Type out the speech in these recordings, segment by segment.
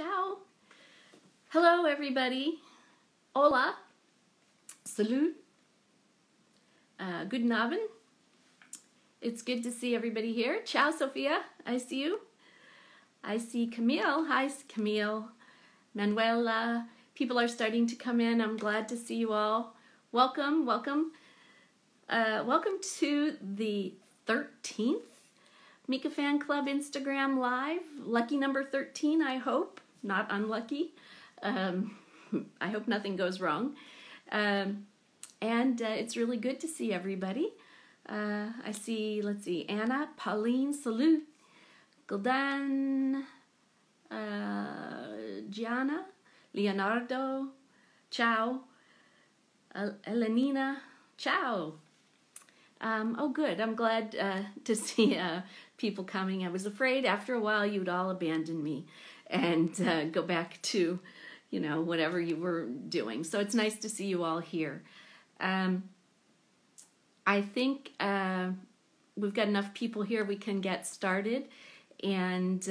Ciao. Hello, everybody. Hola. Salud. Guten Abend. It's good to see everybody here. Ciao, Sophia. I see you. I see Camille. Hi, Camille. Manuela. People are starting to come in. I'm glad to see you all. Welcome, welcome. Welcome to the 13th Mika Fan Club Instagram Live. Lucky number 13, I hope. Not unlucky. I hope nothing goes wrong. It's really good to see everybody. I see, let's see, Anna, Pauline, Salute, Guldan, Gianna, Leonardo, Ciao, Elenina, Ciao. Oh, good. I'm glad to see people coming. I was afraid after a while you'd all abandon me and go back to, whatever you were doing. So it's nice to see you all here. I think we've got enough people here we can get started, and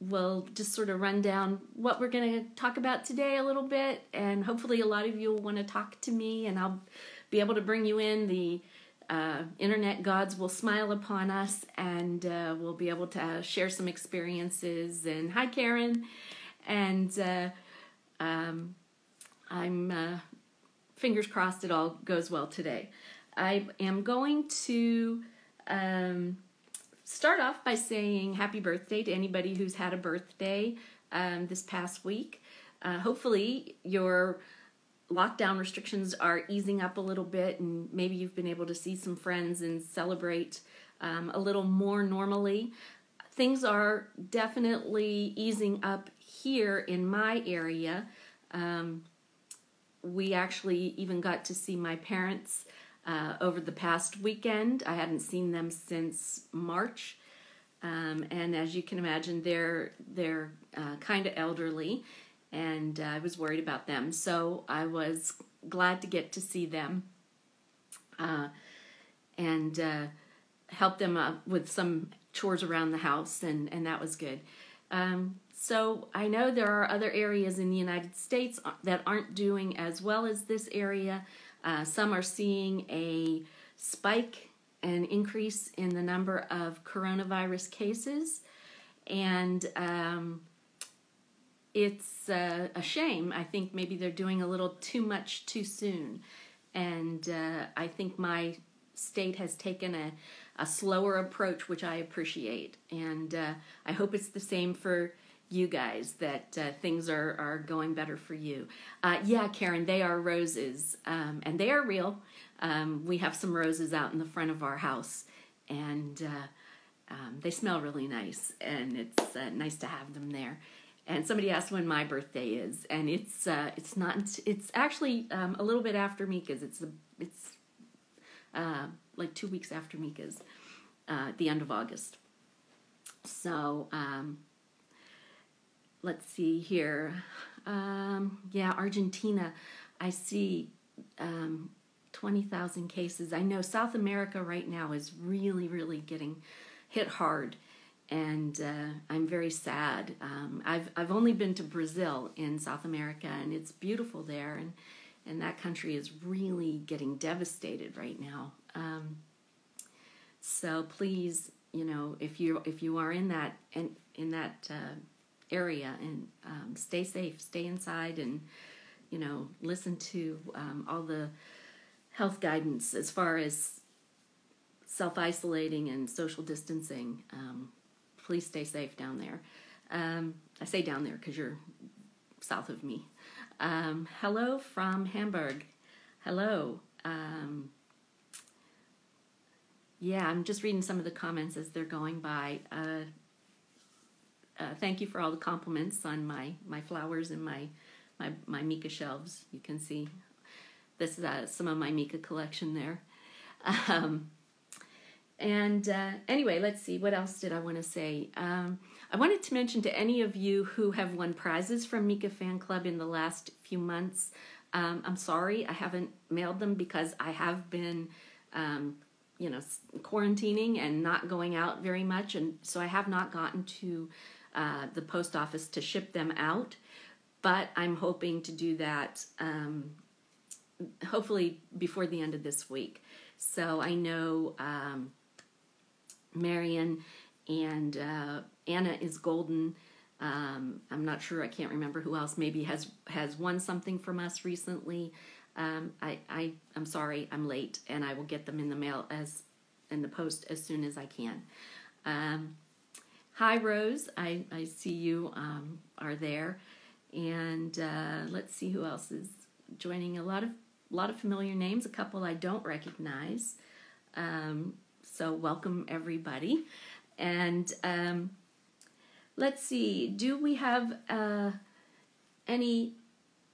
we'll just sort of run down what we're going to talk about today a little bit, and hopefully a lot of you will want to talk to me, and I'll be able to bring you in. The internet gods will smile upon us, and we'll be able to share some experiences. And hi, Karen. And I'm fingers crossed it all goes well today. I am going to start off by saying happy birthday to anybody who's had a birthday this past week. Hopefully your lockdown restrictions are easing up a little bit, and maybe you've been able to see some friends and celebrate a little more normally. Things are definitely easing up here in my area. We actually even got to see my parents over the past weekend. I hadn't seen them since March, and as you can imagine, they're kind of elderly, and I was worried about them. So I was glad to get to see them and help them with some chores around the house, and that was good. So I know there are other areas in the United States that aren't doing as well as this area. Some are seeing a spike, an increase in the number of coronavirus cases, and it's a shame. I think maybe they're doing a little too much too soon, and I think my state has taken a slower approach, which I appreciate, and I hope it's the same for you guys, that things are going better for you. Yeah, Karen, they are roses, and they are real. We have some roses out in the front of our house, and they smell really nice, and it's nice to have them there. And somebody asked when my birthday is, and it's actually a little bit after Mika's. It's like 2 weeks after Mika's, the end of August. So let's see here. Yeah, Argentina, I see 20,000 cases. I know South America right now is really, really getting hit hard, and I'm very sad. I've only been to Brazil in South America, and it's beautiful there, and that country is really getting devastated right now. So please, if you are in that area, and stay safe, stay inside, and listen to all the health guidance as far as self-isolating and social distancing. Please stay safe down there. I say down there because you're south of me. Hello from Hamburg. Hello. Yeah, I'm just reading some of the comments as they're going by. Thank you for all the compliments on my flowers and my Mika shelves. You can see this is some of my Mika collection there. Anyway, let's see. What else did I want to say? I wanted to mention to any of you who have won prizes from Mika Fan Club in the last few months, I'm sorry I haven't mailed them because I have been quarantining and not going out very much, and so I have not gotten to the post office to ship them out, but I'm hoping to do that hopefully before the end of this week. So I know Marion and Anna is golden. I'm not sure, I can't remember who else maybe has won something from us recently. I'm sorry, I'm late, and I will get them in the mail in the post as soon as I can. Hi Rose, I see you are there, and let's see who else is joining. A lot of familiar names, a couple I don't recognize. So welcome everybody, and let's see. Do we have any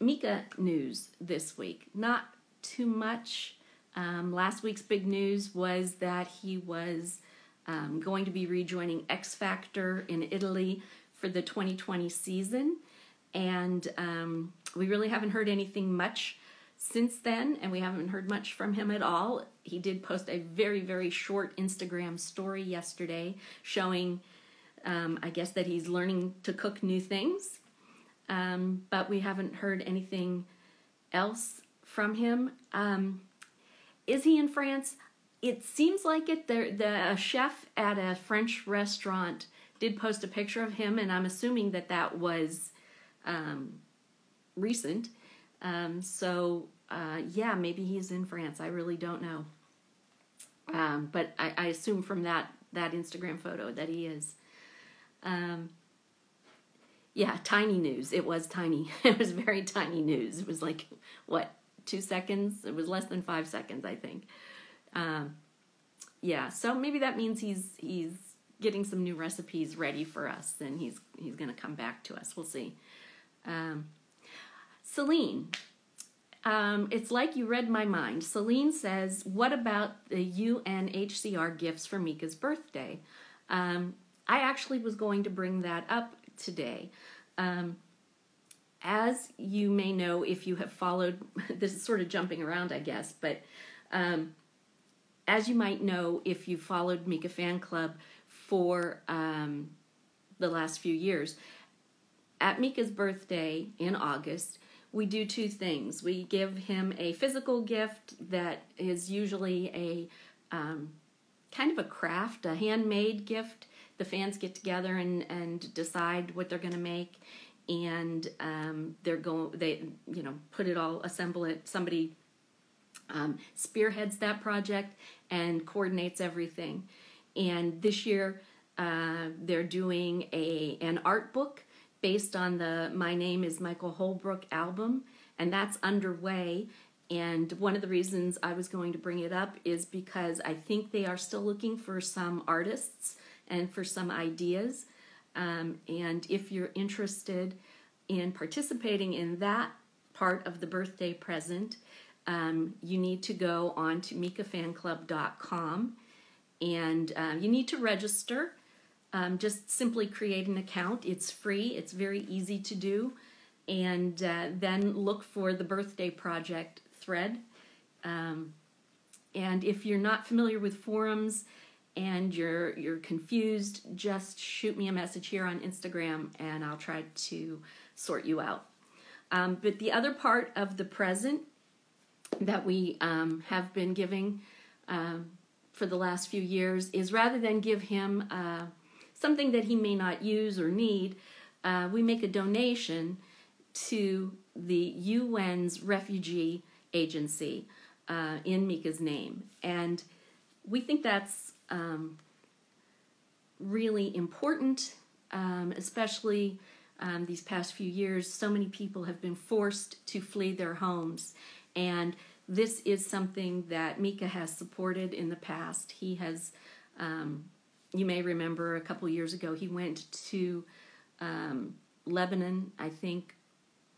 Mika news this week? Not too much. Last week's big news was that he was going to be rejoining X Factor in Italy for the 2020 season, and we really haven't heard anything much since then, and we haven't heard much from him at all. He did post a very, very short Instagram story yesterday showing, I guess, that he's learning to cook new things, but we haven't heard anything else from him. Is he in France? It seems like it. The chef at a French restaurant did post a picture of him, and I'm assuming that was recent. Yeah, maybe he's in France. I really don't know. But I assume from that Instagram photo that he is. Yeah, tiny news. It was tiny. It was very tiny news. It was like, 2 seconds? It was less than 5 seconds, I think. Yeah, so maybe that means he's getting some new recipes ready for us, and he's going to come back to us. We'll see. Celine, it's like you read my mind. Celine says, what about the UNHCR gifts for Mika's birthday? I actually was going to bring that up today. As you may know, if you have followed, this is sort of jumping around, I guess, but as you might know, if you followed Mika Fan Club for the last few years, at Mika's birthday in August, we do two things. We give him a physical gift that is usually a kind of a craft, a handmade gift. The fans get together and decide what they're going to make, and they put it all, assemble it. Somebody spearheads that project and coordinates everything. And this year they're doing an art book based on the My Name is Michael Holbrook album, and that's underway. And one of the reasons I was going to bring it up is because I think they are still looking for some artists and for some ideas. And if you're interested in participating in that part of the birthday present, you need to go on to mikafanclub.com, and you need to register. Just simply create an account. It's free. It's very easy to do. And then look for the birthday project thread. And if you're not familiar with forums and you're confused, just shoot me a message here on Instagram and I'll try to sort you out. But the other part of the present that we have been giving for the last few years is, rather than give him something that he may not use or need, we make a donation to the UN's refugee agency in Mika's name. And we think that's really important, especially these past few years. So many people have been forced to flee their homes, and this is something that Mika has supported in the past. He has, you may remember a couple years ago, he went to Lebanon, I think,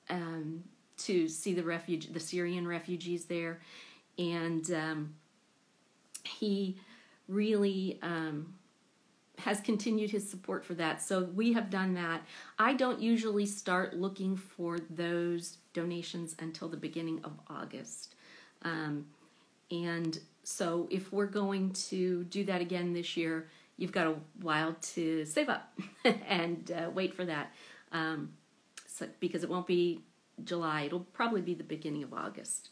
to see the Syrian refugees there, and he really has continued his support for that. So we have done that. I don't usually start looking for those donations until the beginning of August. And so if we're going to do that again this year, you've got a while to save up and wait for that. Because it won't be July, it'll probably be the beginning of August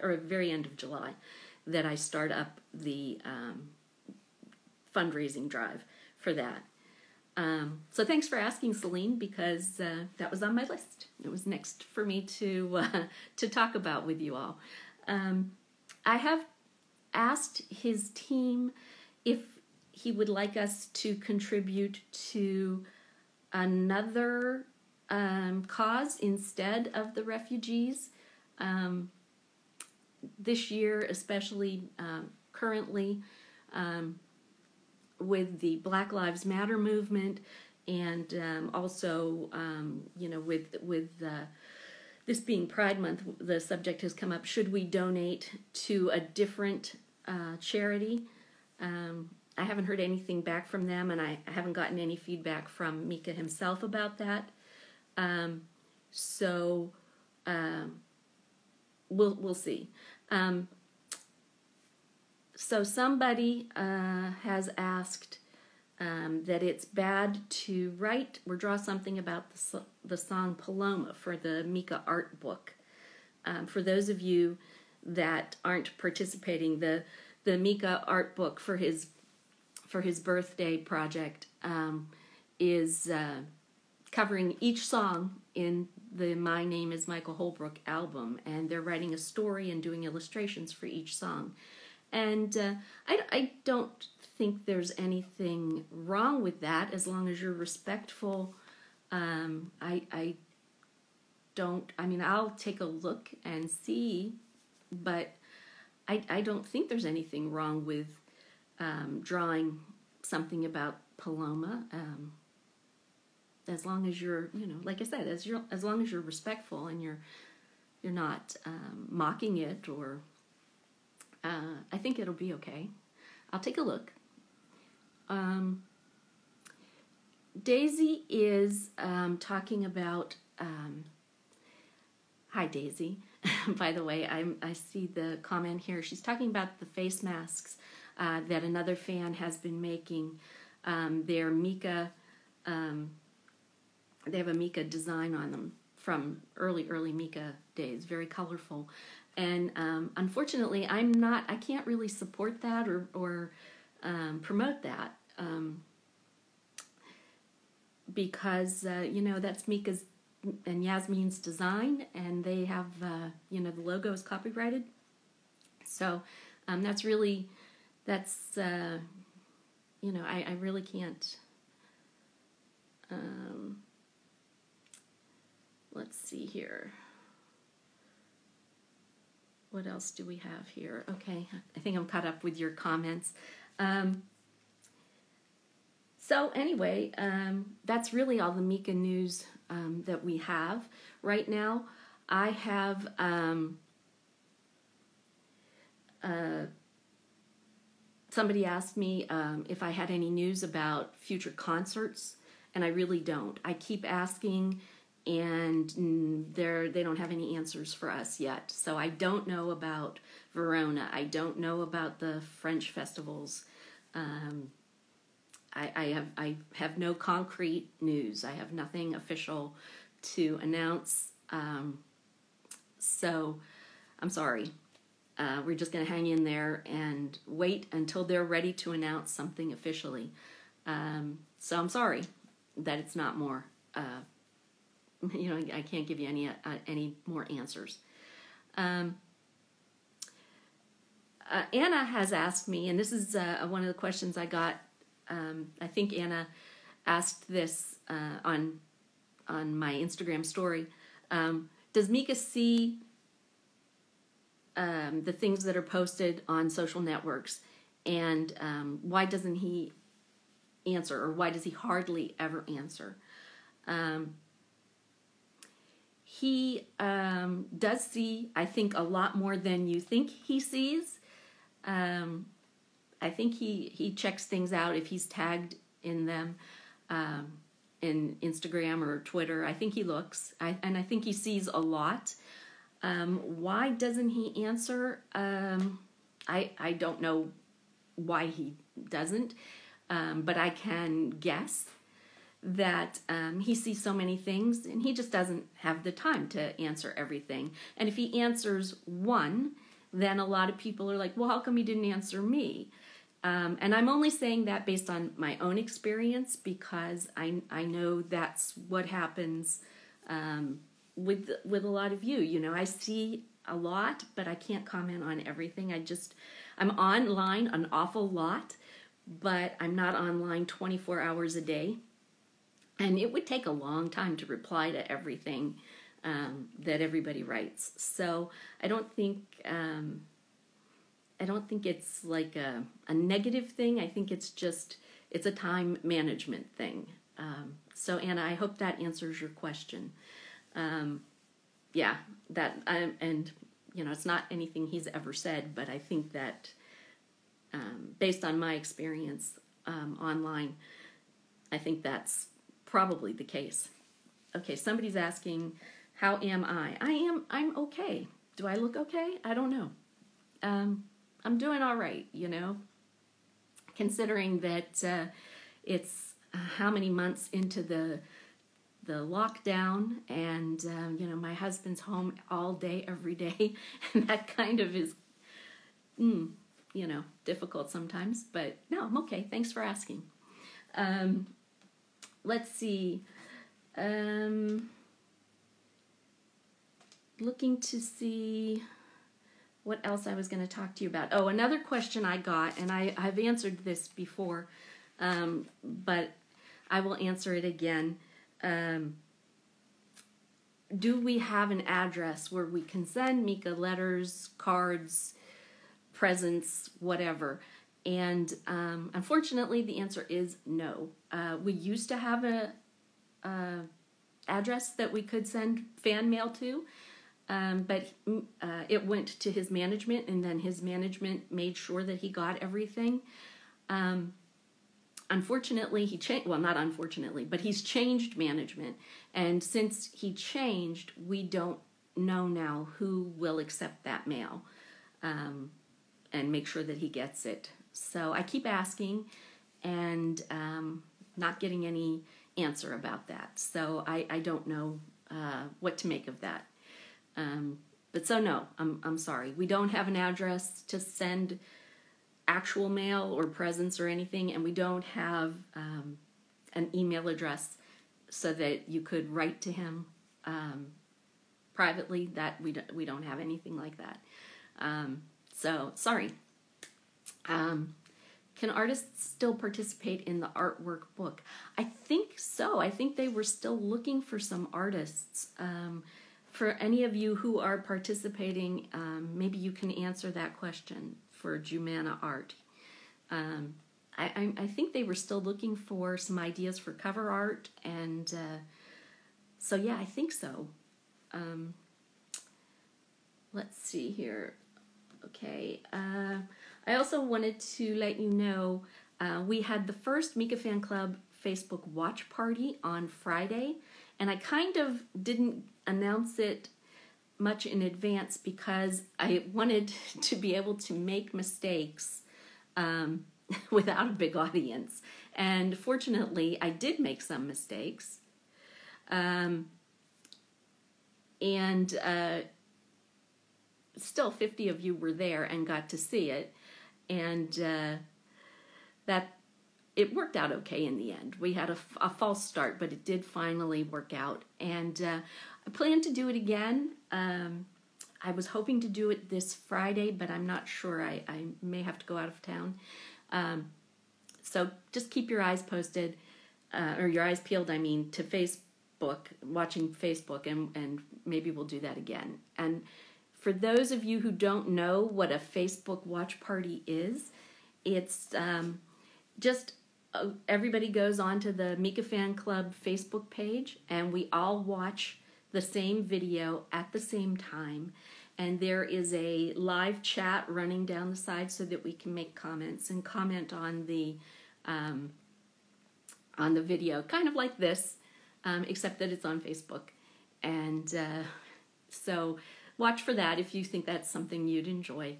or very end of July that I start up the fundraising drive for that. So thanks for asking, Celine, because that was on my list. It was next for me to talk about with you all. I have asked his team if he would like us to contribute to another cause instead of the refugees. This year, especially currently, with the Black Lives Matter movement, and also, with this being Pride Month, the subject has come up: should we donate to a different charity? I haven't heard anything back from them, and I haven't gotten any feedback from Mika himself about that. So we'll see. So somebody has asked that it's bad to write or draw something about the song Paloma for the Mika art book. For those of you that aren't participating, the Mika art book for his birthday project is covering each song in the My Name is Michael Holbrook album, and they're writing a story and doing illustrations for each song. And I don't think there's anything wrong with that as long as you're respectful. I'll take a look and see, but I don't think there's anything wrong with drawing something about Paloma. As long as you're, like I said, as long as you're respectful and you're not mocking it, or I think it'll be okay. I'll take a look. Daisy is talking about. Hi, Daisy. By the way, I see the comment here. She's talking about the face masks that another fan has been making. They're Mika. They have a Mika design on them from early Mika days, very colorful. And unfortunately, I can't really support that or promote that because, that's Mika's and Yasmin's design, and they have, the logo is copyrighted. So I really can't. Let's see here. What else do we have here? Okay, I think I'm caught up with your comments. So anyway, that's really all the Mika news that we have right now. I have somebody asked me if I had any news about future concerts, and I really don't. I keep asking, and they don't have any answers for us yet. So I don't know about Verona. I don't know about the French festivals. I have no concrete news. I have nothing official to announce. So I'm sorry. We're just going to hang in there and wait until they're ready to announce something officially. So I'm sorry that it's not more. I can't give you any more answers. Anna has asked me, and this is one of the questions I got. I think Anna asked this on my Instagram story. Does Mika see the things that are posted on social networks, and why doesn't he answer, or why does he hardly ever answer? He does see, I think, a lot more than you think he sees. I think he checks things out if he's tagged in them, in Instagram or Twitter. I think he looks, and I think he sees a lot. Why doesn't he answer? I don't know why he doesn't. but I can guess that he sees so many things and he just doesn't have the time to answer everything. And if he answers one, then a lot of people are like, well, how come you didn't answer me? And I'm only saying that based on my own experience, because I know that's what happens with a lot of you. You know, I see a lot, but I can't comment on everything. I'm online an awful lot, but I'm not online 24 hours a day. And it would take a long time to reply to everything that everybody writes. So I don't think it's like a negative thing. I think it's a time management thing. So Anna, I hope that answers your question. And you know, it's not anything he's ever said, but I think that based on my experience online, I think that's probably the case. Okay, somebody's asking, how am I? I'm okay. Do I look okay? I don't know. I'm doing all right, you know, considering that it's how many months into the lockdown, and you know, my husband's home all day, every day, and that kind of is, you know, difficult sometimes, but no, I'm okay. Thanks for asking. Let's see. Looking to see what else I was going to talk to you about. Oh, another question I got, and I've answered this before, but I will answer it again. Do we have an address where we can send Mika letters, cards, presents, whatever? And unfortunately, the answer is no. We used to have a address that we could send fan mail to, but it went to his management, and then his management made sure that he got everything. Unfortunately, he changed. Well, not unfortunately, but he's changed management, and since he changed, we don't know now who will accept that mail and make sure that he gets it. So I keep asking and not getting any answer about that. So I don't know what to make of that. But so no, I'm sorry. We don't have an address to send actual mail or presents or anything, and we don't have an email address so that you could write to him privately. That we don't have anything like that. So sorry. Can artists still participate in the artwork book? I think so. I think they were still looking for some artists. For any of you who are participating, maybe you can answer that question for Jumana Art. I think they were still looking for some ideas for cover art, and so yeah, I think so. Let's see here. Okay. I also wanted to let you know we had the first Mika Fan Club Facebook watch party on Friday, and I kind of didn't announce it much in advance because I wanted to be able to make mistakes without a big audience. And fortunately, I did make some mistakes. Still 50 of you were there and got to see it. And that it worked out okay in the end. We had a false start, but it did finally work out. And I plan to do it again. I was hoping to do it this Friday, but I'm not sure. I may have to go out of town. So just keep your eyes posted, or your eyes peeled, I mean, to Facebook, watching Facebook, and maybe we'll do that again. And for those of you who don't know what a Facebook watch party is, it's just everybody goes onto the Mika Fan Club Facebook page, and we all watch the same video at the same time. And there is a live chat running down the side so that we can make comments and comment on the video, kind of like this, except that it's on Facebook. And so watch for that if you think that's something you'd enjoy.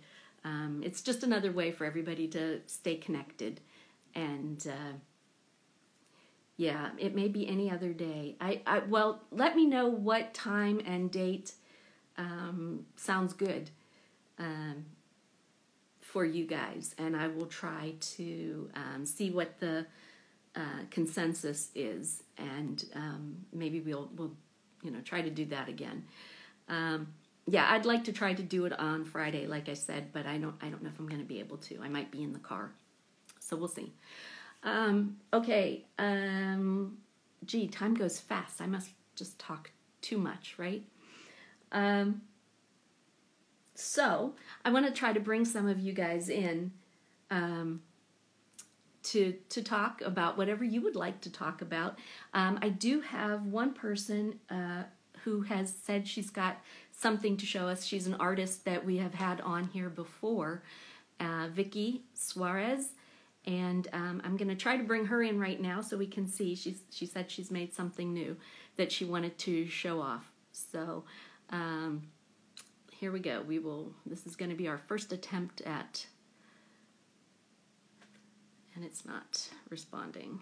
It's just another way for everybody to stay connected. And yeah, it may be any other day. Well, let me know what time and date sounds good for you guys, and I will try to see what the consensus is, and maybe we'll try to do that again. Yeah, I'd like to try to do it on Friday, like I said, but I don't know if I'm going to be able to. I might be in the car, so we'll see. Okay. Gee, time goes fast. I must just talk too much, right? So I want to try to bring some of you guys in to talk about whatever you would like to talk about. I do have one person who has said she's got something to show us. She's an artist that we have had on here before, Vicky Suarez. And I'm going to try to bring her in right now so we can see. She said she's made something new that she wanted to show off. So here we go. This is going to be our first attempt at, and it's not responding.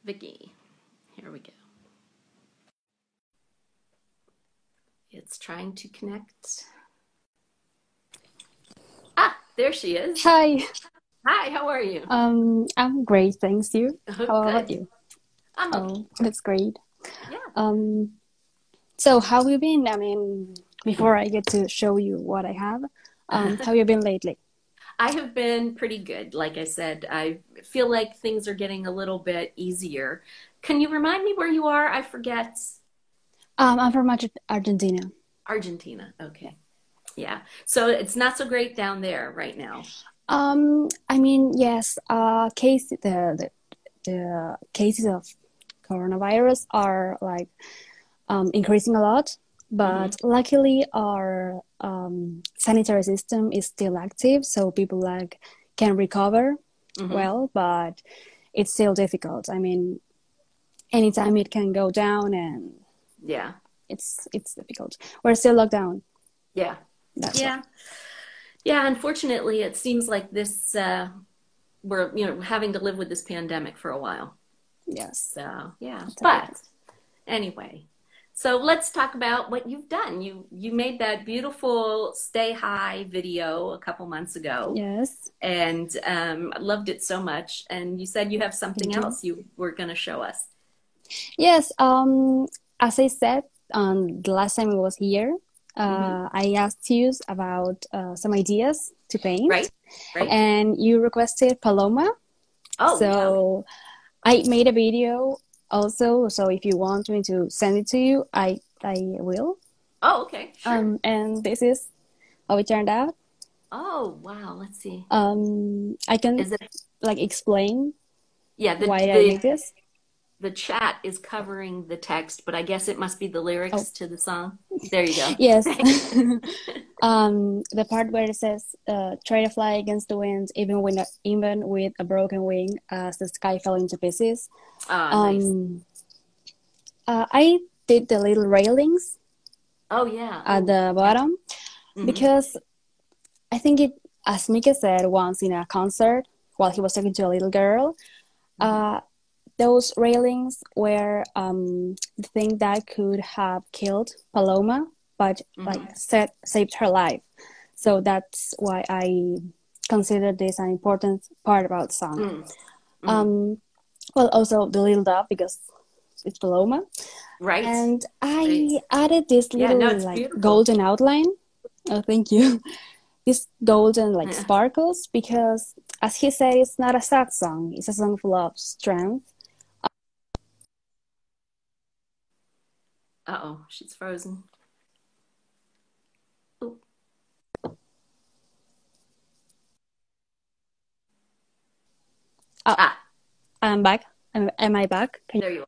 Vicky, here we go. It's trying to connect. Ah, there she is. Hi. Hi, how are you? I'm great, thanks you. Oh, How good. about you? I'm okay. Oh, that's great. Yeah. So how have you been? I mean, before I get to show you what I have, how have you been lately? I have been pretty good. Like I said, I feel like things are getting a little bit easier. Can you remind me where you are? I forget. I'm from Argentina. Argentina. Okay. Yeah. So it's not so great down there right now. I mean, yes, the cases of coronavirus are like increasing a lot, but luckily our sanitary system is still active, so people like can recover well, but it's still difficult. I mean, anytime it can go down, and yeah, it's difficult. We're still locked down. Yeah. That's yeah. why. Yeah, unfortunately, it seems like this, we're having to live with this pandemic for a while. Yes. So, yeah. That's But anyway, so let's talk about what you've done. You made that beautiful Stay High video a couple months ago. Yes. And I loved it so much. And you said you have something else you were going to show us. Yes. As I said, the last time I was here, I asked you about some ideas to paint, right? And you requested Paloma. Oh, so yeah. I made a video also. So if you want me to send it to you, I will. Oh, okay, sure. And this is how it turned out. Oh, wow. Let's see. I can explain. Yeah, why I made this. The chat is covering the text, but I guess it must be the lyrics to the song. There you go. Yes. The part where it says, try to fly against the wind, even with a broken wing, as the sky fell into pieces. Nice. I did the little railings. Oh, yeah. At the bottom, because I think it, as Mika said once in a concert, while he was talking to a little girl, those railings were the thing that could have killed Paloma, but saved her life. So that's why I consider this an important part about the song. Well, also the little dove, because it's Paloma. Right. And I added this little golden outline. Oh, thank you. This golden sparkles, because as he said, it's not a sad song. It's a song full of strength. Uh-oh, she's frozen. Ooh. I'm back. Am I back? There you are.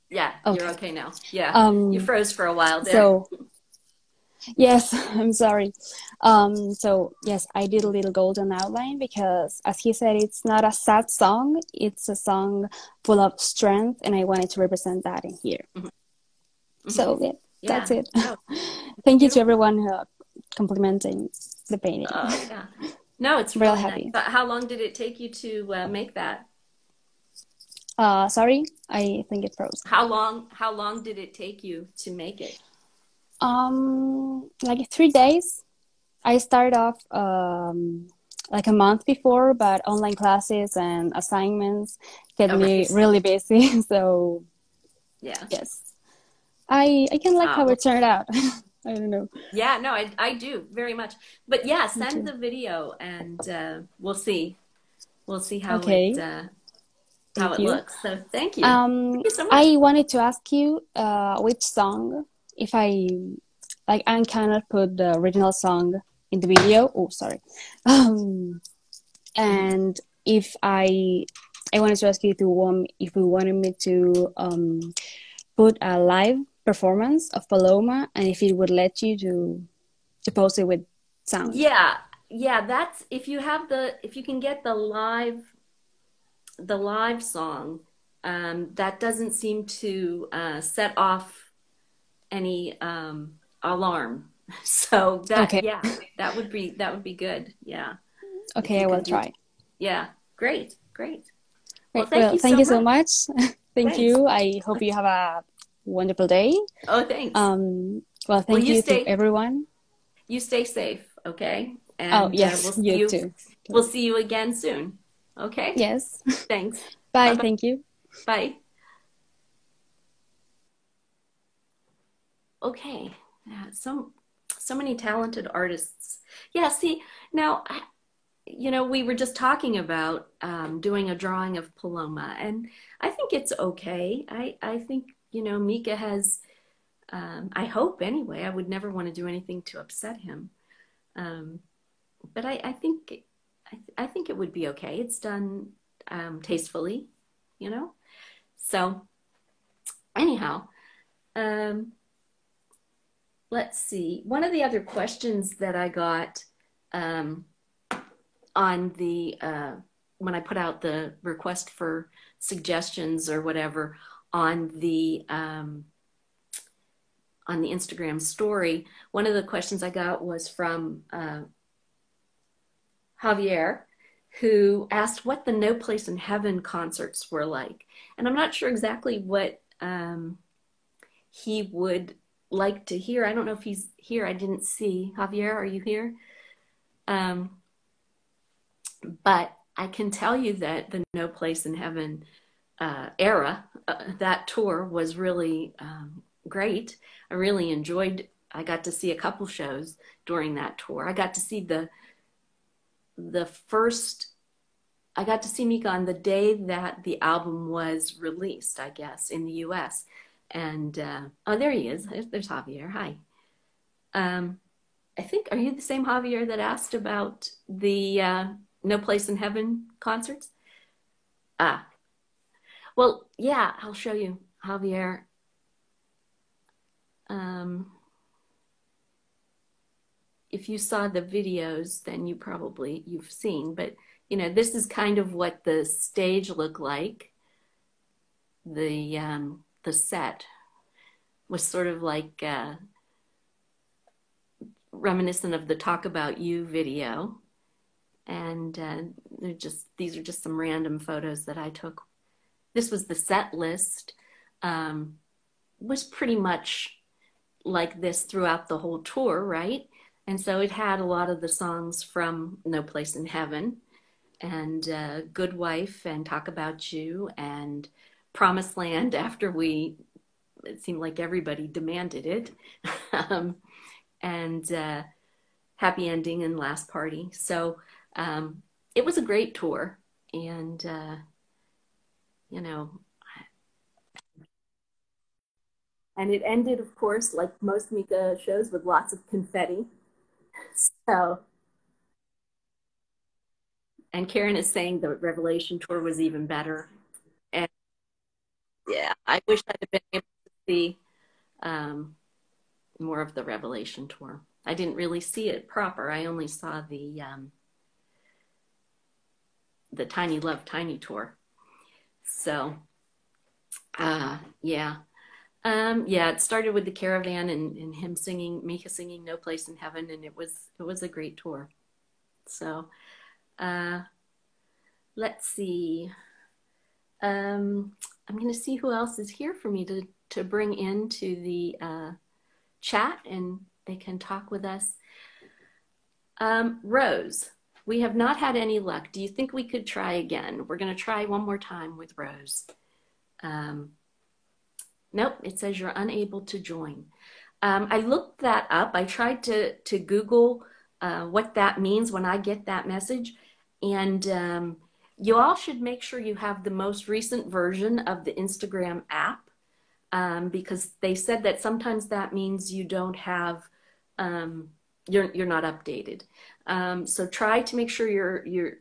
Yeah, okay. You're okay now. Yeah, you froze for a while there. So, yes, I'm sorry. So, yes, I did a little golden outline because, as he said, it's not a sad song. It's a song full of strength, and I wanted to represent that in here. So, that's it. Oh. Thank you to everyone complimenting the painting. Yeah. No, it's Really really nice. happy. But how long did it take you to make that? Sorry, I think it froze. How long did it take you to make it? Like 3 days. I started off like a month before, but online classes and assignments get me Erased. really busy. So Yeah. yes, I can like how Well, it turned out. I don't know. yeah, no, I do very much. But yeah, Me send too. the video and we'll see. We'll see Okay, how thank it you. looks. So thank you. Thank you so much. I wanted to ask you which song, if I like, I cannot put the original song in the video. Oh, sorry. Um, Mhm. and if I wanted to ask you if you wanted me to put a live performance of Paloma, and if it would let you to post it with sound. Yeah, yeah, that's if you can get the live song, that doesn't seem to set off any alarm. So that Okay, yeah, that would be good. Yeah, if okay, you I will could do try. yeah, great, great. Well, Great. thank Well, you thank so you so much. much. Thank Thanks. you. I hope you have a wonderful day. Oh, thanks. Well, Well, thank you to everyone. you stay safe, okay? Oh, And yes, you too. we'll see you again soon. Okay? Yes. Thanks. Bye. Bye-bye. Thank you. Bye. Okay. Yeah, so many talented artists. Yeah, see, now we were just talking about doing a drawing of Paloma, and I think it's okay. I think, Mika has, I hope anyway, I would never want to do anything to upset him. Um, but I think it would be okay. It's done tastefully, you know. So anyhow, um, let's see. One of the other questions that I got um, on the when I put out the request for suggestions or whatever on the Instagram story, one of the questions I got was from Javier, who asked what the No Place in Heaven concerts were like. And I'm not sure exactly what he would like to hear. I don't know if he's here. I didn't see. Javier, are you here? Um, but I can tell you that the No Place in Heaven era, that tour was really great. I really enjoyed. I got to see a couple shows during that tour. I got to see the first. I got to see Mika on the day that the album was released, I guess, in the U.S. And oh, there he is. There's Javier. Hi. Um, I think, are you the same Javier that asked about the No Place in Heaven concerts? Ah, well, yeah, I'll show you, Javier. Um, if you saw the videos, then you've seen, but this is kind of what the stage looked like. The set was sort of like reminiscent of the Talk About You video. And these are just some random photos that I took. This was the set list. Was pretty much like this throughout the whole tour, right? And so it had a lot of the songs from No Place in Heaven and Good Wife and Talk About You and Promised Land after it seemed like everybody demanded it. And Happy Ending and Last Party. So it was a great tour. And, and it ended, of course, like most Mika shows, with lots of confetti. So, and Karen is saying the Revelation tour was even better. And yeah, I wish I'd have been able to see um, more of the Revelation tour. I didn't really see it proper. I only saw the Tiny Love Tiny tour. So, yeah. Yeah, it started with the caravan and him singing, Mika singing No Place in Heaven, and it was a great tour. So let's see. I'm going to see who else is here for me to bring into the chat, and they can talk with us. Rose, we have not had any luck. Do you think we could try again? We're going to try one more time with Rose. Nope, it says you're unable to join. I looked that up. I tried to Google what that means when I get that message. And you all should make sure you have the most recent version of the Instagram app, because they said that sometimes that means you don't have, you're not updated. So try to make sure you're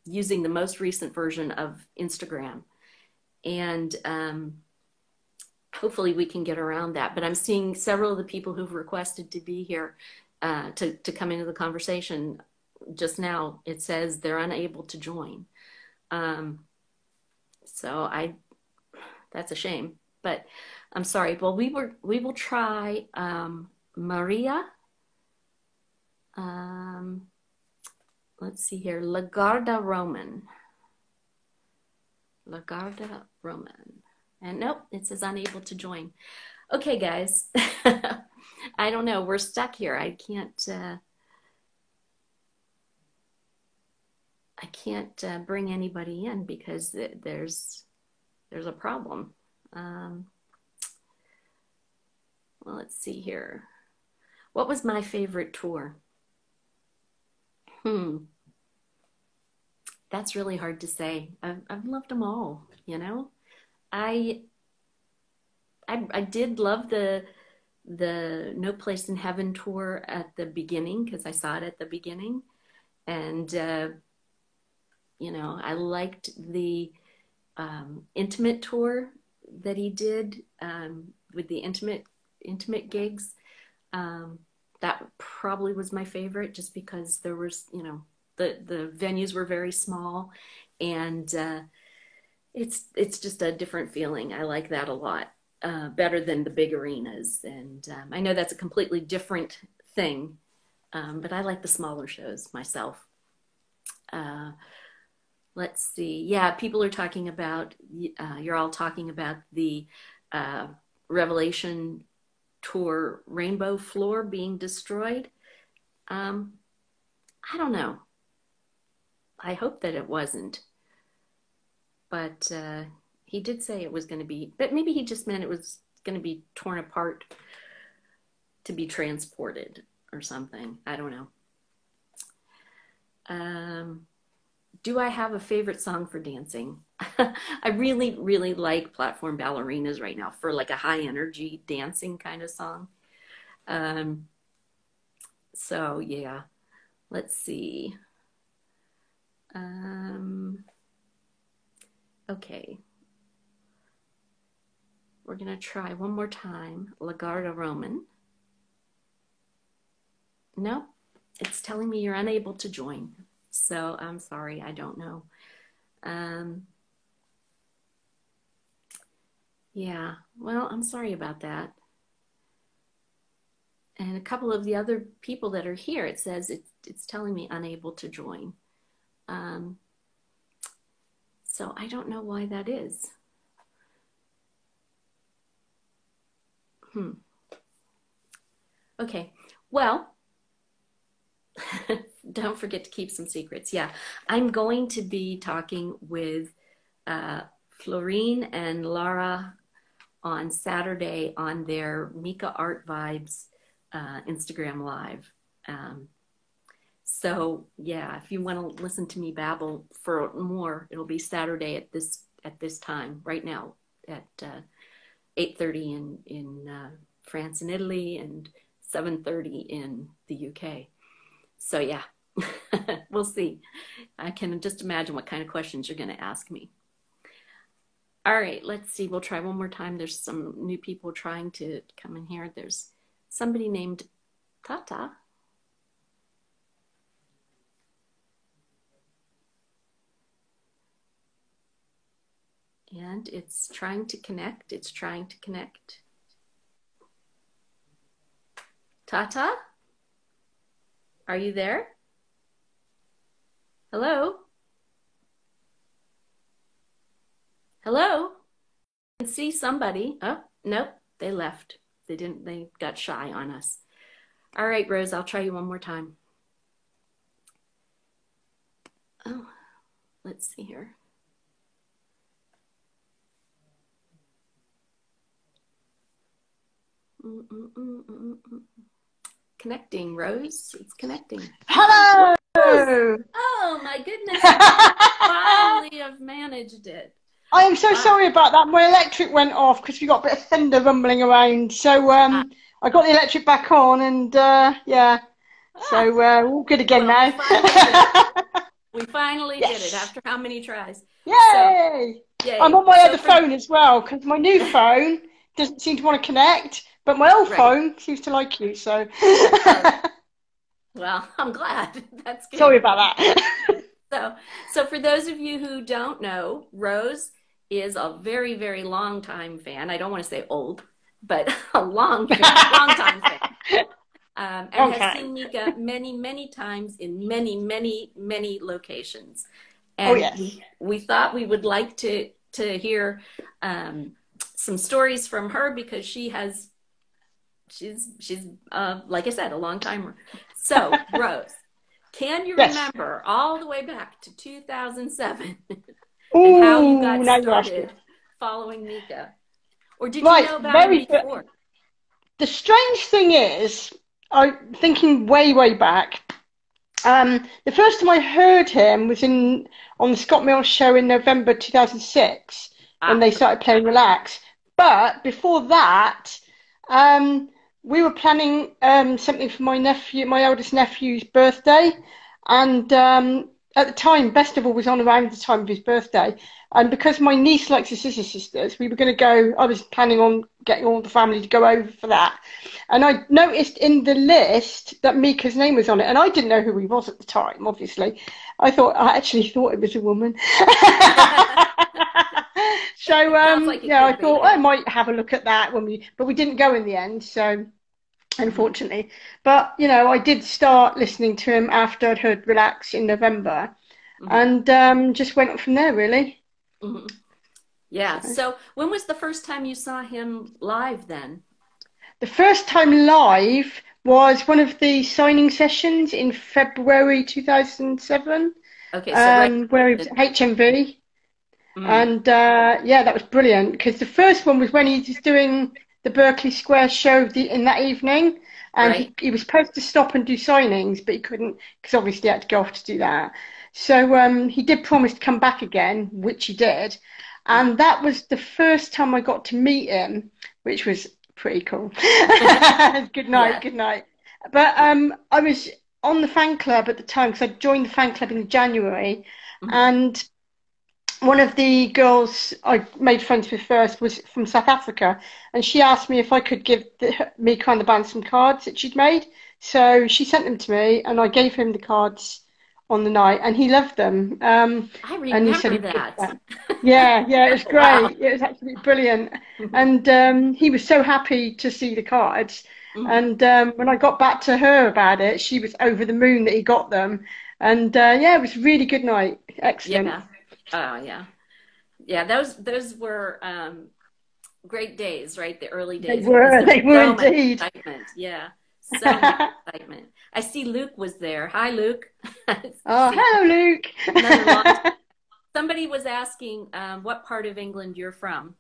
using the most recent version of Instagram. And hopefully we can get around that. But I'm seeing several of the people who've requested to be here to come into the conversation. Just now, it says they're unable to join. So that's a shame, but I'm sorry. Well, we will try Maria. Let's see here, Lagarda Roman. And nope, it says unable to join. Okay, guys. I don't know. We're stuck here. I can't bring anybody in because there's a problem. Well, let's see here. What was my favorite tour? That's really hard to say. I've loved them all, you know. I did love the No Place in Heaven tour at the beginning because I saw it at the beginning, and you know, I liked the intimate tour that he did with the intimate gigs. That probably was my favorite, just because there was, you know, the venues were very small, and it's just a different feeling. I like that a lot, better than the big arenas. And I know that's a completely different thing, but I like the smaller shows myself. Let's see. Yeah, people are talking about, you're all talking about the Revelation tour Rainbow Floor being destroyed. I don't know. I hope that it wasn't. But he did say it was going to be, but maybe he just meant it was going to be torn apart to be transported or something. I don't know. Do I have a favorite song for dancing? I really, really like Platform Ballerinas right now for like a high energy dancing kind of song. So yeah, let's see. Okay. We're going to try one more time. Lagarda Roman. No, it's telling me you're unable to join. So I'm sorry, I don't know. Yeah, well, I'm sorry about that. And a couple of the other people that are here, it says it's telling me unable to join. So I don't know why that is. Okay, well, don't forget to keep some secrets. Yeah, I'm going to be talking with Florine and Lara on Saturday on their Mika Art Vibes Instagram Live. So yeah, if you want to listen to me babble for more, it'll be Saturday at this time right now at 8:30 in France and Italy, and 7:30 in the UK. So yeah, we'll see. I can just imagine what kind of questions you're going to ask me. All right, let's see. We'll try one more time. There's some new people trying to come in here. There's somebody named Tata. And it's trying to connect. It's trying to connect. Tata? Are you there? Hello? Hello? I can see somebody. Oh, nope, they left. They didn't, they got shy on us. All right, Rose, I'll try you one more time. Oh, let's see here. Connecting, Rose. It's connecting. Hello! Rose. Oh, my goodness. I finally have managed it. I am so sorry about that. My electric went off because we got a bit of thunder rumbling around. So I got the electric back on and yeah. So we're all good again now. We finally did it after how many tries? Yay! So, yay. I'm on my other phone as well because my new phone doesn't seem to want to connect, but my old phone seems to like you. So. Well, I'm glad. That's good. Sorry about that. So for those of you who don't know, Rose is a very, very long time fan. I don't want to say old, but a long time fan. And has seen Mika many, many times in many, many, many locations. And we thought we would like to hear some stories from her because she's like I said, a long timer. So Rose, can you remember all the way back to 2007 and how you got started following Mika? Or did you know about him before? The strange thing is, I'm thinking way back. The first time I heard him was on the Scott Mills show in November 2006 when they started playing Relax. But before that, we were planning something for my eldest nephew's birthday, and at the time, Festival was on around the time of his birthday. And because my niece likes the Sister Sisters, we were going to go. I was planning on getting all the family to go over for that. And I noticed in the list that Mika's name was on it. And I didn't know who he was at the time, obviously. I actually thought it was a woman. So, I thought I might have a look at that but we didn't go in the end. So, unfortunately. But, I did start listening to him after I'd heard Relax in November. And just went on from there, really. Mm-hmm. Yeah. So when was the first time you saw him live then? The first time live was one of the signing sessions in February 2007. Okay. So where he was at HMV. And that was brilliant because the first one was when he was doing the Berkeley Square show in that evening. And he was supposed to stop and do signings, but he couldn't because obviously he had to go off to do that. So he did promise to come back again, which he did. And that was the first time I got to meet him, which was pretty cool. Good night. But I was on the fan club at the time because I joined the fan club in January. And one of the girls I made friends with first was from South Africa. And she asked me if I could give Mika and the band some cards that she'd made. So she sent them to me and I gave him the cards on the night, and he loved them. I remember and he said that. Yeah, it was great. Wow. It was absolutely brilliant. And he was so happy to see the cards. And when I got back to her about it, she was over the moon that he got them. And it was a really good night. Excellent. Yeah. Oh, yeah. Yeah, those were great days, right? The early days. They were so indeed. Much excitement. Yeah. So much excitement. I see Luke was there. Hi, Luke. Oh, hello, Luke. Somebody was asking what part of England you're from.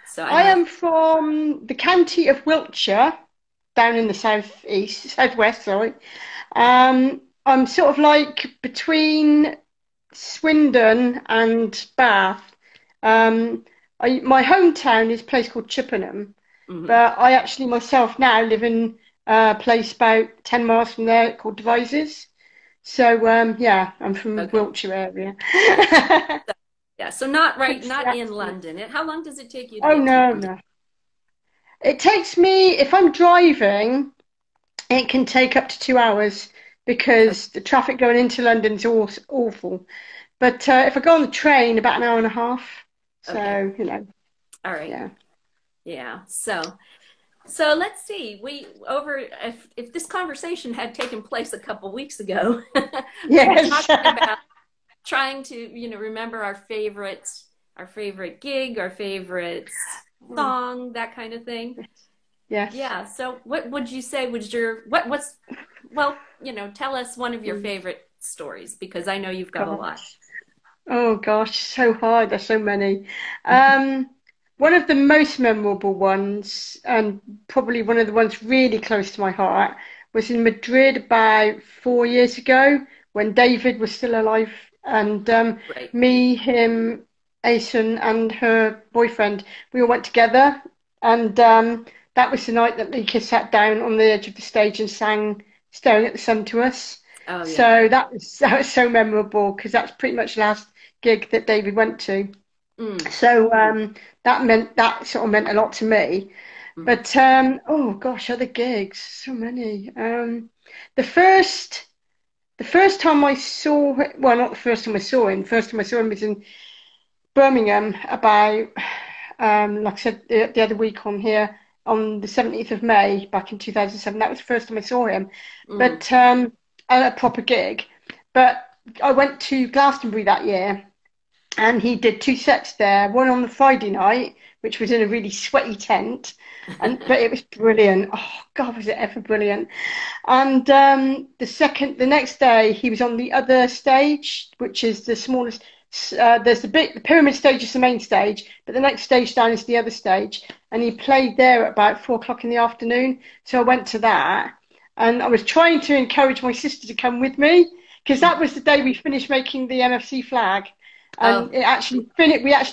So I am from the county of Wiltshire, down in the southwest. Sorry. I'm sort of like between Swindon and Bath. My hometown is a place called Chippenham, but I actually myself now live in a place about 10 miles from there called Devizes. So I'm from Wiltshire area. So not in London. How long does it take you to get to London? No. It takes me, if I'm driving, it can take up to 2 hours because the traffic going into London is awful. But if I go on the train, about an hour and a half. So, All right. Yeah. So let's see. If this conversation had taken place a couple weeks ago, we were talking about trying to, remember our favorite gig, our favorite song, that kind of thing. Yes. Yeah. So what would you say was well, tell us one of your favorite stories, because I know you've got a lot. Oh gosh, so hard. There's so many. One of the most memorable ones, and probably one of the ones really close to my heart, was in Madrid about 4 years ago when David was still alive, and Right. me, him, Asen, and her boyfriend, we all went together, and that was the night that Mika sat down on the edge of the stage and sang "Staring at the Sun" to us. Oh, yeah. So that was so memorable because that's pretty much the last gig that David went to. So that sort of meant a lot to me. But oh gosh, other gigs, so many. The first time I saw, well, not the first time I saw him. The first time I saw him was in Birmingham about, like I said the other week on here, on the 17th of May back in 2007. That was the first time I saw him. But a proper gig. But I went to Glastonbury that year, and he did 2 sets there. One on the Friday night, which was in a really sweaty tent, but it was brilliant. Oh God, was it ever brilliant! And the next day, he was on the other stage, which is the smallest. There's the pyramid stage is the main stage, but the next stage down is the other stage, and he played there at about 4 o'clock in the afternoon. So I went to that, and I was trying to encourage my sister to come with me because that was the day we finished making the MFC flag. And we actually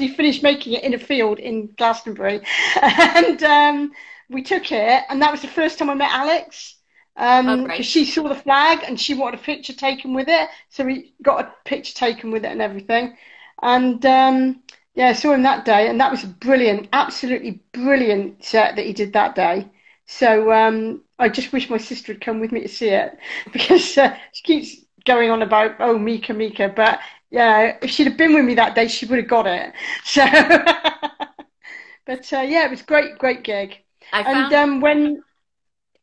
finished making it in a field in Glastonbury, and we took it, and that was the first time I met Alex. Because she saw the flag and she wanted a picture taken with it, so we got a picture taken with it and everything. And yeah, I saw him that day, and that was a brilliant, absolutely brilliant set that he did that day. So I just wish my sister had come with me to see it because she keeps going on about, oh, Mika, Mika, but yeah, if she'd have been with me that day, she would have got it. So, but yeah, it was great, great gig. When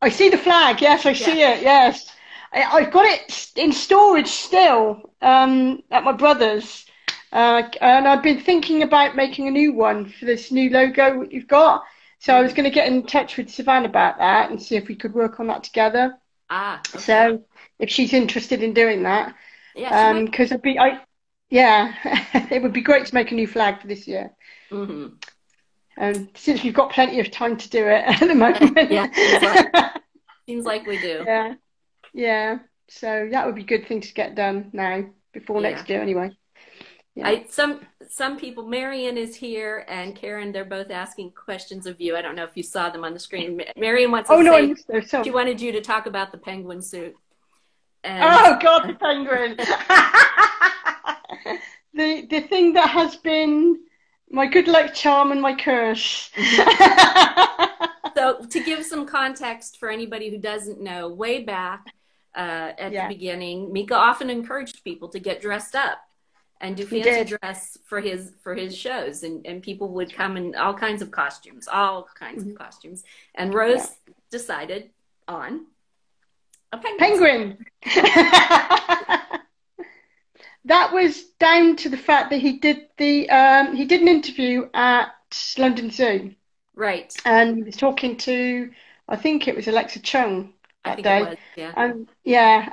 I see the flag, yes, I see it, yes. I've got it in storage still at my brother's, and I've been thinking about making a new one for this new logo that you've got. So I was going to get in touch with Savannah about that and see if we could work on that together. Okay. So if she's interested in doing that, because yeah, it would be great to make a new flag for this year. And since we've got plenty of time to do it at the moment. Yeah, seems like we do. Yeah. So that would be a good thing to get done now, before next year anyway. Yeah. Some people, Marion is here and Karen, they're both asking questions of you. I don't know if you saw them on the screen. Marion wants to say she wanted you to talk about the penguin suit. And, oh God, the penguin. the thing that has been my good luck charm and my curse. So to give some context for anybody who doesn't know, way back at the beginning, Mika often encouraged people to get dressed up and do fancy dress for his shows, and people would come in all kinds of costumes, and Rose decided on a penguin. That was down to the fact that he did an interview at London Zoo. Right. And he was talking to, I think it was Alexa Chung that day. It was,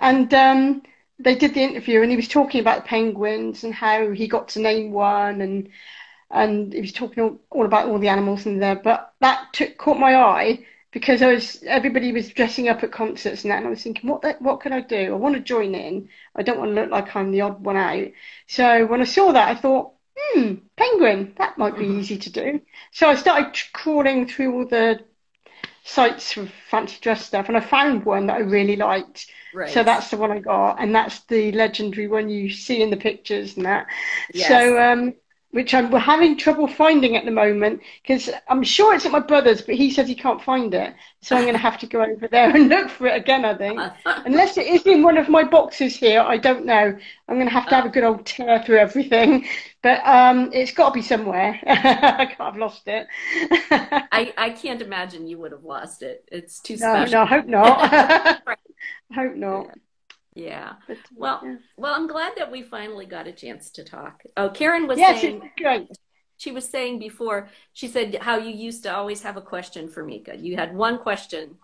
and they did the interview, and he was talking about the penguins and how he got to name one, and he was talking all about all the animals in there. But that caught my eye because everybody was dressing up at concerts and that, and I was thinking, what can I do? I want to join in. I don't want to look like I'm the odd one out. So when I saw that, I thought, penguin, that might be easy to do. So I started crawling through all the sites for fancy dress stuff, and I found one that I really liked. Right. So that's the one I got, and that's the legendary one you see in the pictures and that. Yes. So which I'm having trouble finding at the moment because I'm sure it's at my brother's, but he says he can't find it. So I'm going to have to go over there and look for it again, I think. Unless it is in one of my boxes here, I don't know. I'm going to have a good old tear through everything. But it's got to be somewhere. I can't have lost it. I can't imagine you would have lost it. It's too special. No, I hope not. I hope not. Yeah. But, Well, yeah. well, I'm glad that we finally got a chance to talk. Oh, Karen was Yes, it's saying, great. she was saying before, she said how you used to always have a question for Mika. You had one question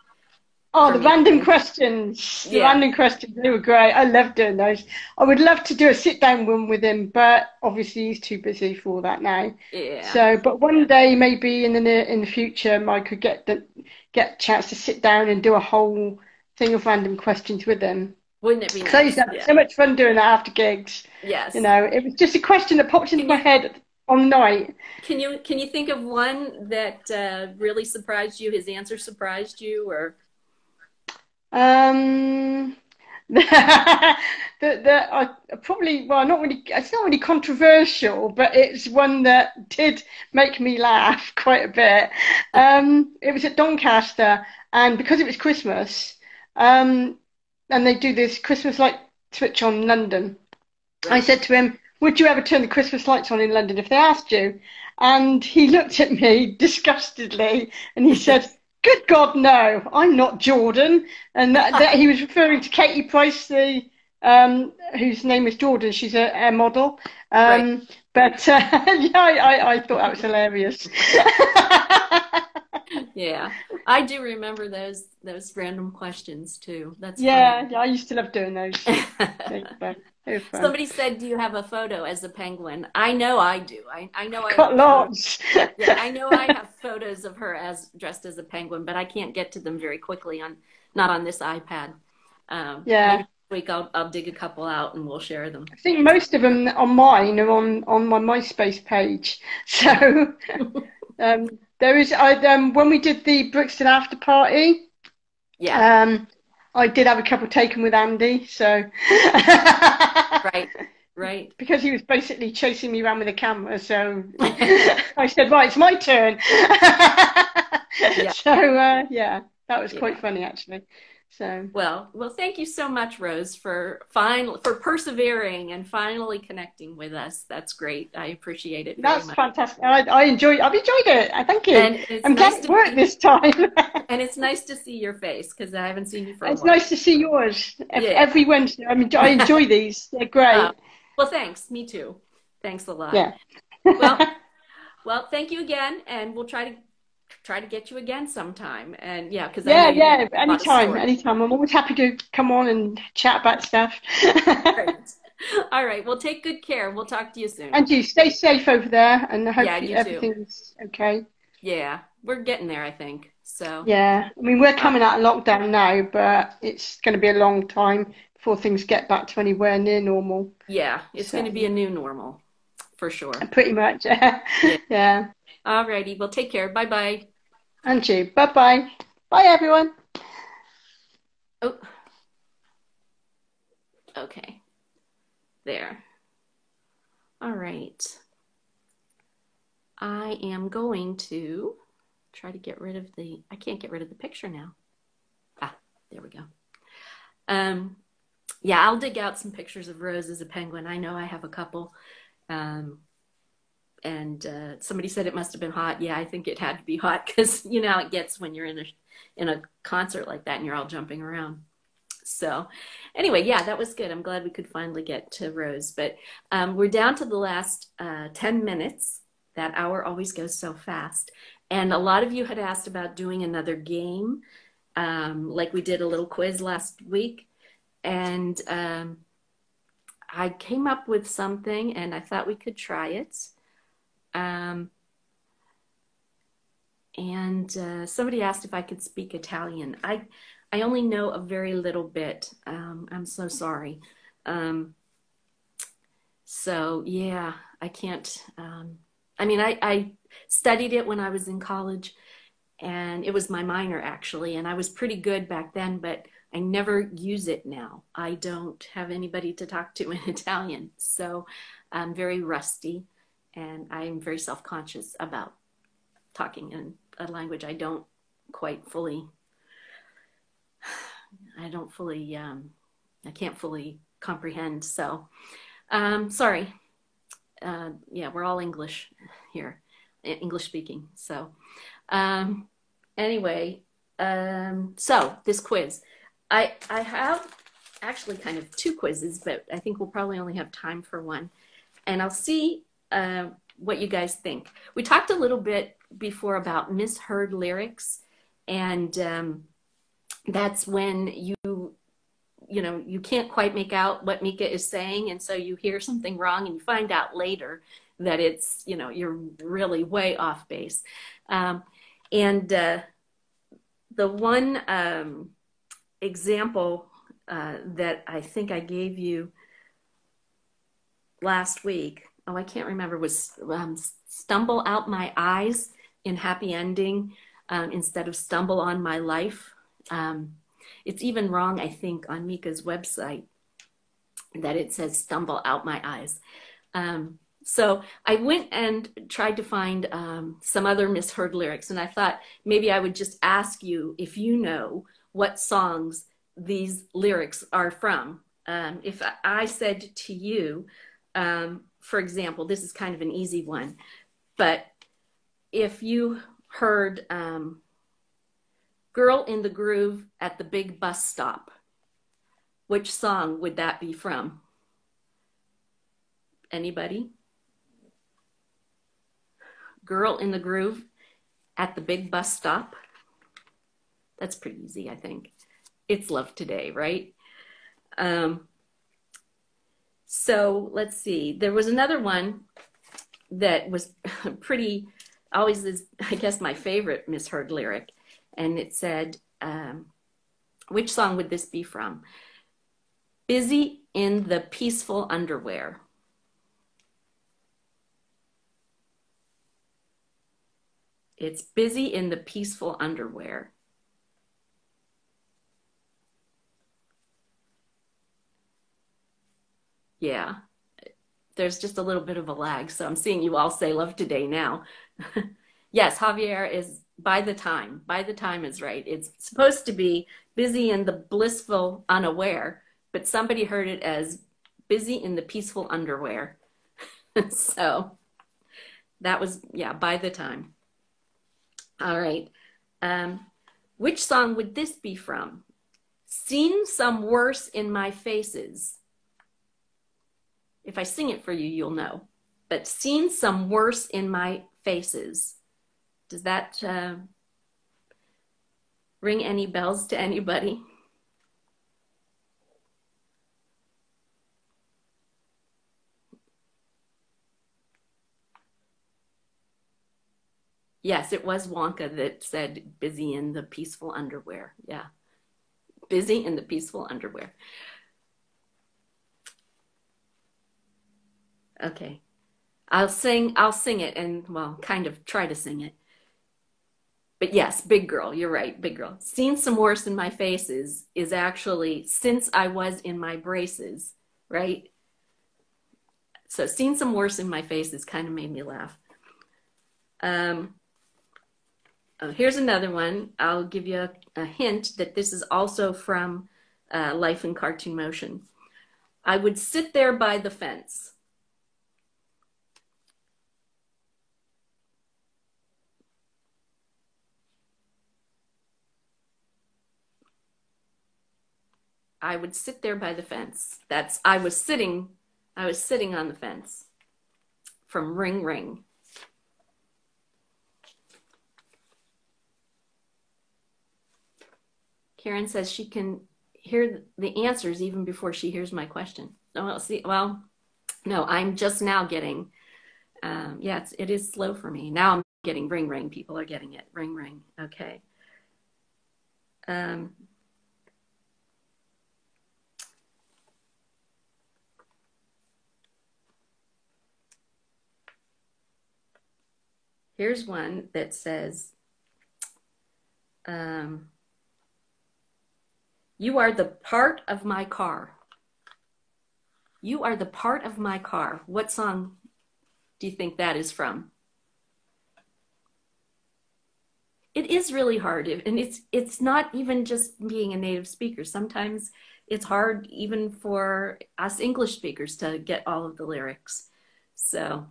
Oh, for the Mika. random questions. The Yeah. random questions, they were great. I love doing those. I would love to do a sit down one with him, but obviously he's too busy for that now. Yeah. So, but one day maybe in the future, I could get a chance to sit down and do a whole thing of random questions with him. Wouldn't it be So I used nice? to have Yeah. so much fun doing that after gigs. You Yes. know, it was just a question that popped into Can my you head on night. can you think of one that really surprised you? His answer surprised you, or Um, that I probably, well, not really, it's not really controversial, but it's one that did make me laugh quite a bit. It was at Doncaster, and because it was Christmas, um, and they do this Christmas light switch on in London. I right? said to him, "Would you ever turn the Christmas lights on in London if they asked you?" And he looked at me disgustedly and he said, "Good God, no, I'm not Jordan." And that he was referring to Katie Price, whose name is Jordan. She's a model. Right. But yeah, I thought that was hilarious. Yeah. I do remember those random questions too. That's funny. Yeah, I used to love doing those. They were fun. They were fun. Somebody said, "Do you have a photo as a penguin?" I know I do. I know I have Got a photo. lots. Yeah, I know I have photos of her as dressed as a penguin, but I can't get to them very quickly on not on this iPad. Maybe Yeah. next week I'll dig a couple out and we'll share them. I think most of them on mine are on my MySpace page. Yeah. So there is when we did the Brixton after party, Yeah. um, I did have a couple taken with Andy. So Right. Right. because he was basically chasing me around with a camera, so I said, "Right, it's my turn." Yeah. So yeah, that was quite Yeah. funny actually. So Well, thank you so much, Rose, for persevering and finally connecting with us. That's great. I appreciate it very that's much. fantastic. I've enjoyed it. Thank you. And it's I'm glad nice it to worked see this time. and it's nice to see your face because I haven't seen you for a It's while. nice to see yours Yeah. every Wednesday. I enjoy these. They're Uh, great. well, thanks. Me too. Thanks a lot. Yeah. Well, well, thank you again, and we'll try to get you again sometime. And yeah, because I know Yeah, you have yeah. a lot of Anytime, stories. anytime. I'm always happy to come on and chat about stuff. Great. All right. Well, take good care. We'll talk to you soon. And you stay safe over there, and I hope Yeah, you too. everything's okay. Yeah, we're getting there, I think. So, Yeah. I mean, we're uh, coming out of lockdown now, but it's going to be a long time before things get back to anywhere near normal. yeah, it's going So, to be a new normal for sure. pretty much. Yeah. Yeah. All righty. Well, take care. Bye bye. And you. Bye-bye. Bye, everyone. Oh, okay. There. All right. I am going to try to get rid of I can't get rid of the picture now. Ah, there we go. Um, yeah, I'll dig out some pictures of Rose as a penguin. I know I have a couple. Um, and somebody said it must have been hot. Yeah, I think it had to be hot because you know how it gets when you're in a concert like that and you're all jumping around. So anyway, yeah, that was good. I'm glad we could finally get to Rose. But we're down to the last 10 minutes. That hour always goes so fast. And a lot of you had asked about doing another game, like we did a little quiz last week. And I came up with something and I thought we could try it. And somebody asked if I could speak Italian. I only know a very little bit. I'm so sorry. So yeah, I can't. I mean, I studied it when I was in college, and it was my minor actually, and I was pretty good back then, but I never use it now. I don't have anybody to talk to in Italian, so I'm very rusty, and I'm very self-conscious about talking in a language I don't quite fully, I don't fully, I can't fully comprehend. So, sorry. Yeah, we're all English here, English speaking. So, anyway, so this quiz, I have actually kind of two quizzes, but I think we'll probably only have time for one. And I'll see what you guys think. We talked a little bit before about misheard lyrics, and that's when you can't quite make out what Mika is saying, and so you hear something wrong, and you find out later that it's, you're really way off base. And the one example that I think I gave you last week, I can't remember, was stumble out my eyes in happy ending instead of stumble on my life. It's even wrong, I think, on Mika's website that it says stumble out my eyes. So I went and tried to find some other misheard lyrics, and I thought maybe I would just ask you if you know what songs these lyrics are from. If I said to you, for example, this is kind of an easy one, but if you heard Girl in the Groove at the Big Bus Stop, which song would that be from? Anybody? Girl in the Groove at the Big Bus Stop. That's pretty easy, I think. It's Love Today, right? So let's see. There was another one that was pretty, always is, I guess, my favorite misheard lyric. And it said, which song would this be from? Busy in the Peaceful Underwear. It's Busy in the Peaceful Underwear. Yeah, there's just a little bit of a lag. So I'm seeing you all say Love Today now. Yes, Javier is By the Time. By the Time is right. It's supposed to be Busy in the Blissful Unaware, but somebody heard it as Busy in the Peaceful Underwear. So that was, yeah, By the Time. All right. Which song would this be from? Seen Some Worse in My Faces. If I sing it for you, you'll know. But Seen Some Worse in My Faces. Does that ring any bells to anybody? Yes, it was Wonka that said Busy in the Peaceful Underwear. Yeah. Busy in the Peaceful Underwear. Okay. I'll sing it and, well, kind of try to sing it. But yes, Big Girl, you're right, Big Girl. Seen Some Worse in My Faces is actually Since I Was in My Braces, right? So Seen Some Worse in My Faces kind of made me laugh. Here's another one. I'll give you a hint that this is also from Life in Cartoon Motion. I would sit there by the fence. I would sit there by the fence. That's I was sitting on the fence from Ring Ring. Karen says she can hear the answers even before she hears my question. Oh, see, well, no, I'm just now getting, yeah, it is slow for me. Now I'm getting Ring Ring. People are getting it. Ring Ring. Okay. Here's one that says, you are the part of my car. You are the part of my car. What song do you think that is from? It is really hard, and it's not even just being a native speaker. Sometimes it's hard even for us English speakers to get all of the lyrics. So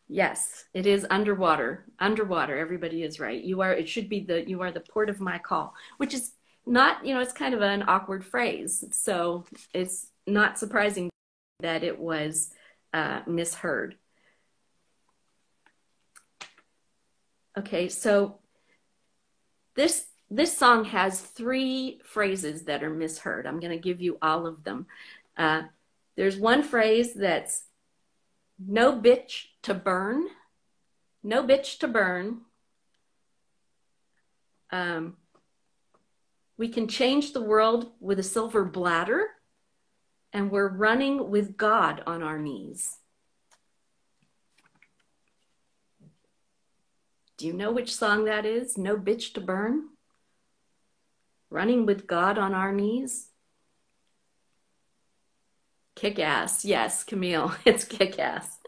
yes, it is Underwater. Underwater, everybody is right. You are the port of my call, which is not, it's kind of an awkward phrase. So it's not surprising that it was misheard. Okay, so this song has 3 phrases that are misheard. I'm going to give you all of them. There's one phrase that's no bitch to burn. No bitch to burn. We can change the world with a silver bladder, and we're running with God on our knees. Do you know which song that is? No bitch to burn? Running with God on our knees? Kick-ass. Yes, Camille, it's kick-ass.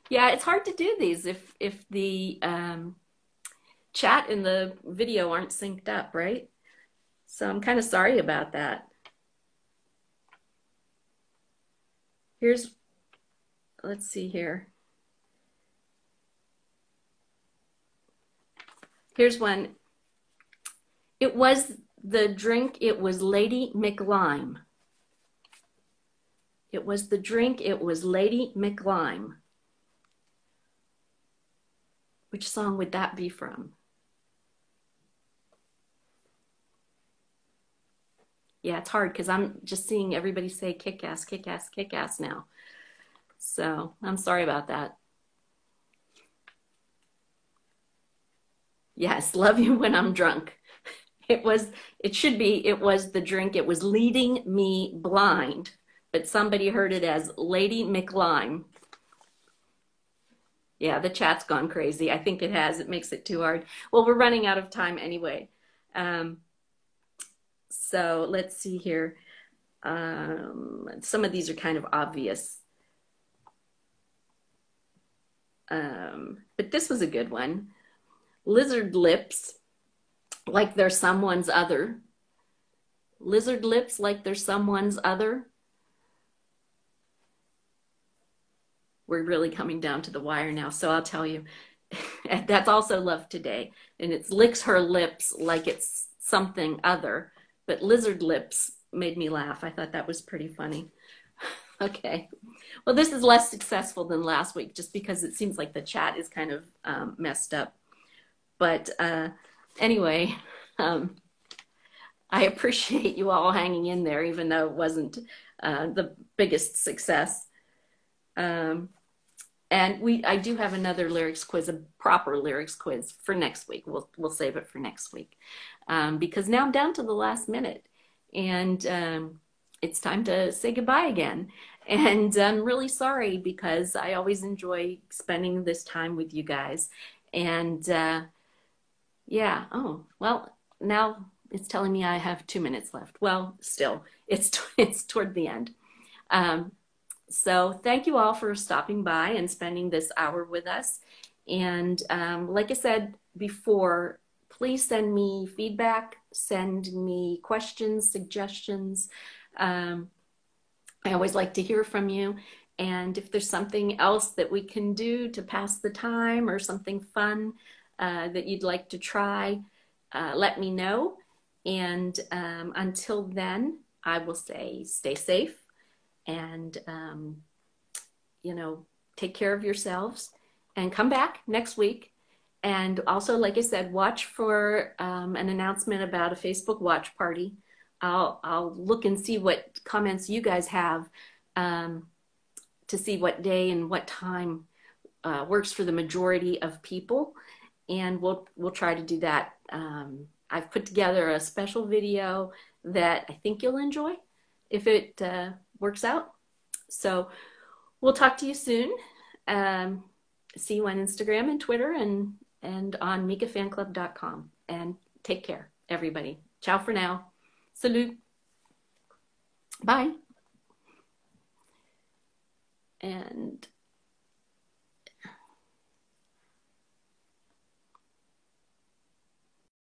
Yeah, it's hard to do these if the chat and the video aren't synced up, right? So I'm kind of sorry about that. Let's see here. Here's one. It was the drink, it was Lady McLime. It was the drink, it was Lady McLime. Which song would that be from? Yeah, it's hard because I'm just seeing everybody say kick-ass, kick-ass, kick-ass now. So I'm sorry about that. Yes, love you when I'm drunk. It was the drink, it was leading me blind, but somebody heard it as Lady McLime. Yeah, the chat's gone crazy. I think it has. It makes it too hard. Well, we're running out of time anyway. So let's see here. Some of these are kind of obvious. But this was a good one. Lizard lips, like they're someone's other. Lizard lips, like they're someone's other. We're really coming down to the wire now, so I'll tell you. That's also Love Today. And it's licks her lips like it's something other. But lizard lips made me laugh. I thought that was pretty funny. Okay. Well, this is less successful than last week just because it seems like the chat is kind of messed up. But anyway, I appreciate you all hanging in there, even though it wasn't the biggest success. And I do have another lyrics quiz, a proper lyrics quiz for next week. We'll save it for next week because now I'm down to the last minute, and it's time to say goodbye again. And I'm really sorry because I always enjoy spending this time with you guys. And yeah, oh, well, now it's telling me I have 2 minutes left. Well, still, it's toward the end. So thank you all for stopping by and spending this hour with us. And like I said before, please send me feedback, send me questions, suggestions. I always like to hear from you. And if there's something else that we can do to pass the time or something fun that you'd like to try, let me know. And until then, I will say stay safe. And, take care of yourselves and come back next week. And also, like I said, watch for an announcement about a Facebook watch party. I'll look and see what comments you guys have to see what day and what time works for the majority of people. And we'll try to do that. I've put together a special video that I think you'll enjoy if it works out. So we'll talk to you soon. See you on Instagram and Twitter and on mikafanclub.com. And take care, everybody. Ciao for now. Salut. Bye. And